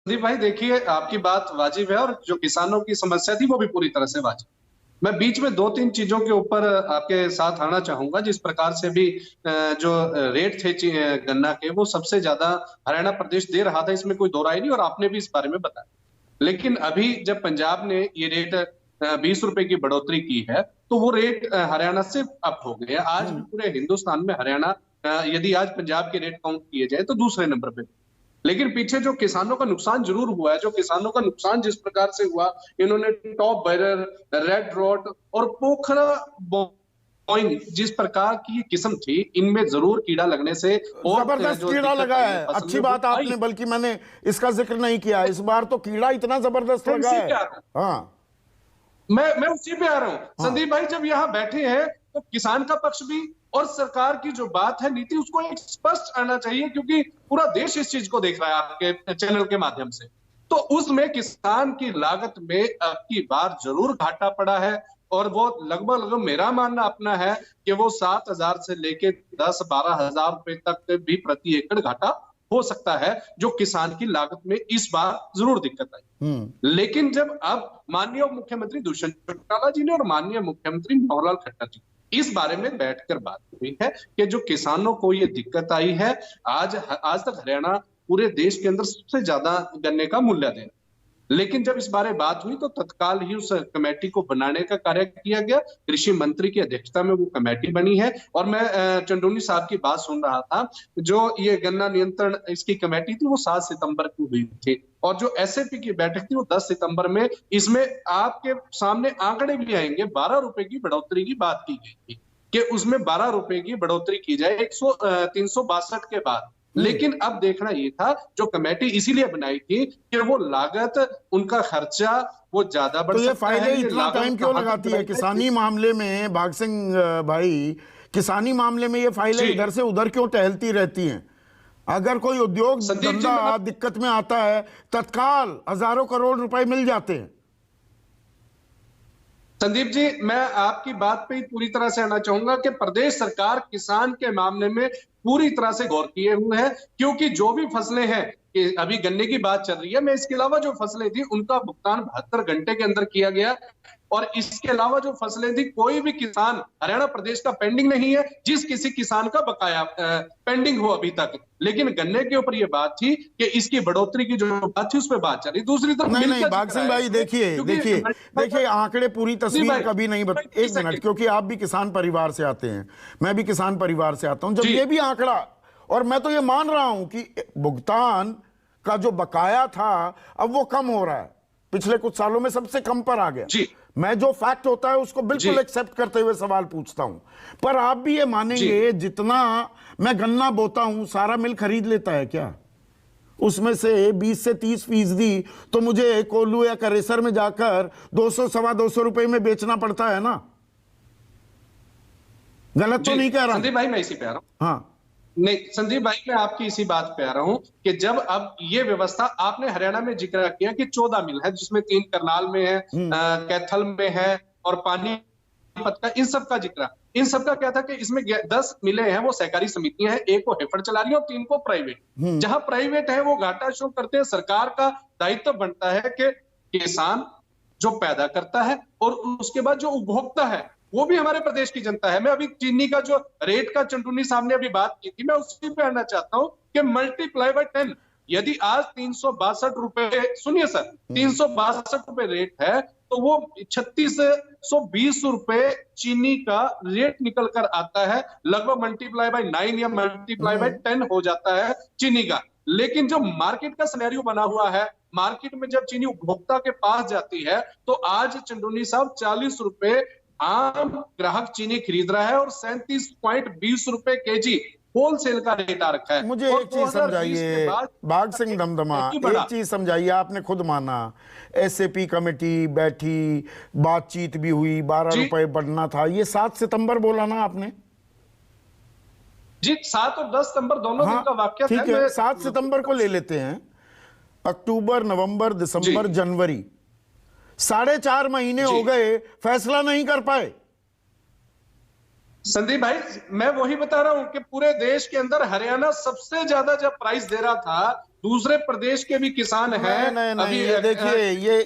संदीप भाई देखिए, आपकी बात वाजिब है और जो किसानों की समस्या थी वो भी पूरी तरह से वाजिब। मैं बीच में दो तीन चीजों के ऊपर आपके साथ आना चाहूंगा। जिस प्रकार से भी जो रेट थे गन्ना के, वो सबसे ज्यादा हरियाणा प्रदेश दे रहा था, इसमें कोई दो राय नहीं, और आपने भी इस बारे में बताया। लेकिन अभी जब पंजाब ने ये रेट 20 रुपए की बढ़ोतरी की है, तो वो रेट हरियाणा से अप हो गए। आज भी पूरे हिंदुस्तान में हरियाणा, यदि आज पंजाब के रेट काउंट किए जाए तो दूसरे नंबर पे। लेकिन पीछे जो किसानों का नुकसान जरूर हुआ है, जो किसानों का नुकसान जिस प्रकार से हुआ, इन्होंने टॉप बैरर, रेड रॉट और पोखरा बॉइंग जिस प्रकार की ये किस्म थी, इनमें जरूर कीड़ा लगने से और जबरदस्त जो कीड़ा दिक्कत लगा आई है। फसल अच्छी में बात वो आपने, आई। बल्कि मैंने इसका जिक्र नहीं किया। इस बार तो कीड़ा इतना जबरदस्त लगा उसी है। पे आ रहा हूं, हाँ मैं उसी पे आ रहा हूं हाँ। संदीप भाई। जब यहाँ बैठे हैं तो किसान का पक्ष भी और सरकार की जो बात है, नीति, उसको एक स्पष्ट आना चाहिए, क्योंकि पूरा देश इस चीज को देख रहा है आपके चैनल के माध्यम से। तो उसमें किसान की लागत में अब की बार जरूर घाटा पड़ा है, और वो लगभग लगभग मेरा मानना अपना है कि वो 7,000 से लेके 10-12 हजार रुपए तक भी प्रति एकड़ घाटा हो सकता है, जो किसान की लागत में इस बार जरूर दिक्कत आई। लेकिन जब अब माननीय मुख्यमंत्री दुष्यंत चौटाला जी ने और माननीय मुख्यमंत्री मनोहर लाल खट्टर जी इस बारे में बैठकर बात हुई है कि जो किसानों को ये दिक्कत आई है, आज आज तक हरियाणा पूरे देश के अंदर सबसे ज्यादा गन्ने का मूल्य दे रहा है। लेकिन जब इस बारे बात हुई तो तत्काल ही उस कमेटी को बनाने का कार्य किया गया। कृषि मंत्री की अध्यक्षता में वो कमेटी बनी है, और मैं चंदोनी साहब की बात सुन रहा था। जो ये गन्ना नियंत्रण इसकी कमेटी थी वो 7 सितंबर को हुई थी, और जो एसएपी की बैठक थी वो 10 सितंबर में। इसमें आपके सामने आंकड़े भी आएंगे, 12 रुपए की बढ़ोतरी की बात की गई थी कि उसमें 12 रुपए की बढ़ोतरी की जाए 362 के बाद। लेकिन अब देखना ये था, जो कमेटी इसीलिए बनाई थी कि वो लागत, उनका खर्चा वो ज्यादा बढ़ तो ये सकता फाइलें है। इतना टाइम क्यों लगाती है किसानी मामले में, भाग सिंह भाई? किसानी मामले में ये फाइलें इधर से उधर क्यों टहलती रहती हैं? अगर कोई उद्योग धंधा दिक्कत में आता है, तत्काल हजारों करोड़ रुपए मिल जाते हैं। संदीप जी, मैं आपकी बात पे पूरी तरह से आना चाहूंगा कि प्रदेश सरकार किसान के मामले में पूरी तरह से गौर किए हुए है, क्योंकि जो भी फसलें हैं, कि अभी गन्ने की बात चल रही है, मैं इसके अलावा जो फसलें थी उनका भुगतान 72 घंटे के अंदर किया गया। और इसके अलावा जो फसलें थी, कोई भी किसान हरियाणा प्रदेश का पेंडिंग नहीं है, जिस किसी किसान का बकाया पेंडिंग हो अभी तक। लेकिन गन्ने के ऊपर ये बात थी कि इसकी बढ़ोतरी की जो बात थी उस पर बात चली। दूसरी तरफ नहीं भाग सिंह भाई, देखिए आंकड़े पूरी तस्वीर कभी नहीं एक मिनट, क्योंकि आप भी किसान परिवार से आते हैं, मैं भी किसान परिवार से आता हूं। जब ये भी आंकड़ा, और मैं तो ये मान रहा हूं कि भुगतान का जो बकाया था अब वो कम हो रहा है, पिछले कुछ सालों में सबसे कम पर आ गया। मैं जो फैक्ट होता है उसको बिल्कुल एक्सेप्ट करते हुए सवाल पूछता हूं, पर आप भी ये मानेंगे जितना मैं गन्ना बोता हूं सारा मिल खरीद लेता है क्या? उसमें से 20 से 30% तो मुझे कोल्लू या करेसर में जाकर 200-225 रुपए में बेचना पड़ता है ना। गलत तो नहीं कह रहा संदीप भाई? मैं इसी पे आ रहा हूं। हाँ नहीं संदीप भाई, मैं आपकी इसी बात पे आ रहा हूं कि जब अब ये व्यवस्था, आपने हरियाणा में जिक्र किया कि 14 मिल है, जिसमें 3 करनाल में है, कैथल में है और पानीपत का, इन सब का जिक्र। इन सब का क्या था कि इसमें 10 मिले हैं वो सहकारी समितियां हैं, एक को हेफड़ चला रही है और 3 को प्राइवेट। जहां प्राइवेट है वो घाटा शो करते हैं। सरकार का दायित्व बनता है कि किसान जो पैदा करता है और उसके बाद जो उपभोक्ता है वो भी हमारे प्रदेश की जनता है। मैं अभी चीनी का जो रेट का चंदूनी साहब ने अभी बात की थी, मैं उसी पे आना चाहता हूं कि मल्टीप्लाई बाय 10, यदि आज 362 रुपए, सुनिए सर, 362 रुपए रेट है, तो वो 3620 रुपए चीनी का रेट निकल कर आता है। लगभग मल्टीप्लाई बाय 9 या मल्टीप्लाई बाय 10 हो जाता है चीनी का। लेकिन जो मार्केट का सिनेरियो बना हुआ है, मार्केट में जब चीनी उपभोक्ता के पास जाती है, तो आज चंदूनी साहब 40 रुपए आम ग्राहक चीनी खरीद रहा है और 37.20 रुपए केजी होलसेल का रेट आ रखा है। मुझे एक चीज समझाइए भाग सिंह दमदमा, एक चीज समझाइए। आपने खुद माना एसएपी कमेटी बैठी, बातचीत भी हुई, 12 रुपए बढ़ना था, ये 7 सितंबर बोला ना आपने? जी, 7 और 10 सितंबर दोनों दिन का वाकया ठीक है। 7 सितंबर को ले लेते हैं, अक्टूबर, नवंबर, दिसंबर, जनवरी, 4.5 महीने हो गए, फैसला नहीं कर पाए। संदीप भाई, मैं वही बता रहा हूं कि पूरे देश के अंदर हरियाणा सबसे ज्यादा जब प्राइस दे रहा था, दूसरे प्रदेश के भी किसान हैं। नहीं, ये देखिए, ये